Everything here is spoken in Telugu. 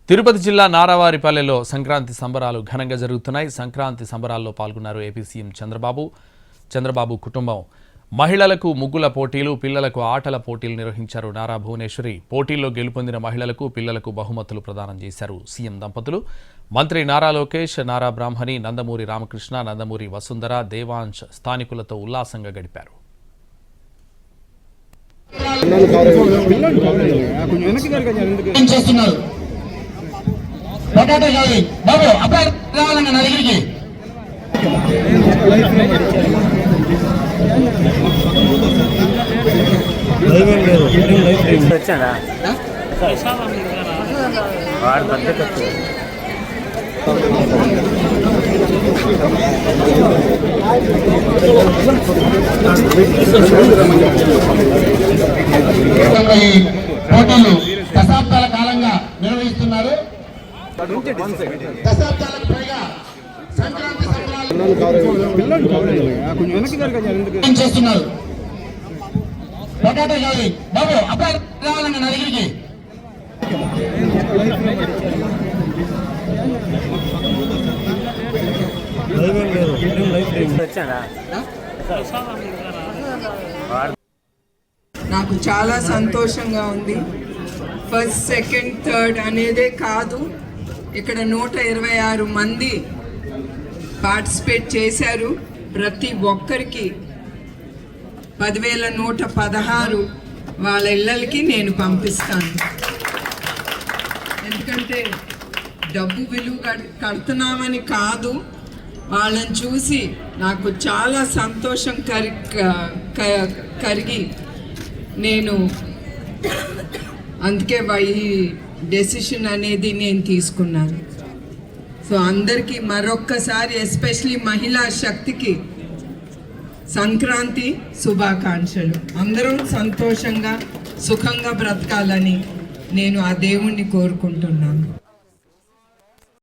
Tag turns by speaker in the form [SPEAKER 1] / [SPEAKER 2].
[SPEAKER 1] తిరుపతి జిల్లా నారావారిపల్లెలో సంక్రాంతి సంబరాలు ఘనంగా జరుగుతున్నాయి. సంక్రాంతి సంబరాల్లో పాల్గొన్నారు ఏపీ సీఎం చంద్రబాబు కుటుంబం. మహిళలకు ముగ్గుల పోటీలు, పిల్లలకు ఆటల పోటీలు నిర్వహించారు. నారా భువనేశ్వరి పోటీల్లో గెలుపొందిన మహిళలకు, పిల్లలకు బహుమతులు ప్రదానం చేశారు సీఎం దంపతులు. మంత్రి నారా లోకేష్, నారా బ్రాహ్మణి, నందమూరి రామకృష్ణ, నందమూరి వసుంధర, దేవాంశ్ స్థానికులతో ఉల్లాసంగా గడిపారు.
[SPEAKER 2] బాబు అబ్బాయి రావాలన్న నా దగ్గరికి.
[SPEAKER 3] వచ్చాడా వాడు బద్దకు వచ్చాడు.
[SPEAKER 2] పోటీలు దశాబ్దాల కాలంగా నిర్వహిస్తున్నారు. దశాబ్దాలకు పైగా సంక్రాంతి సంబరాలు చేస్తున్నారు. బాబు అబ్బాయి రావాలన్న నా దగ్గరికి.
[SPEAKER 3] వచ్చాడా
[SPEAKER 4] నాకు చాలా సంతోషంగా ఉంది. ఫస్ట్, సెకండ్, థర్డ్ అనేదే కాదు, ఇక్కడ 126 మంది పార్టిసిపేట్ చేశారు. ప్రతి ఒక్కరికి 10,116 వాళ్ళ ఇళ్ళకి నేను పంపిస్తాను. ఎందుకంటే డబ్బు విలువ కడుతున్నామని కాదు, వాళ్ళని చూసి నాకు చాలా సంతోషం కరిగి నేను అందుకే ఈ డెసిషన్ అనేది నేను తీసుకున్నాను. సో అందరికీ మరొక్కసారి, ఎస్పెషలీ మహిళా శక్తికి సంక్రాంతి శుభాకాంక్షలు. అందరూ సంతోషంగా సుఖంగా బ్రతకాలని నేను ఆ దేవుణ్ణి కోరుకుంటున్నాను.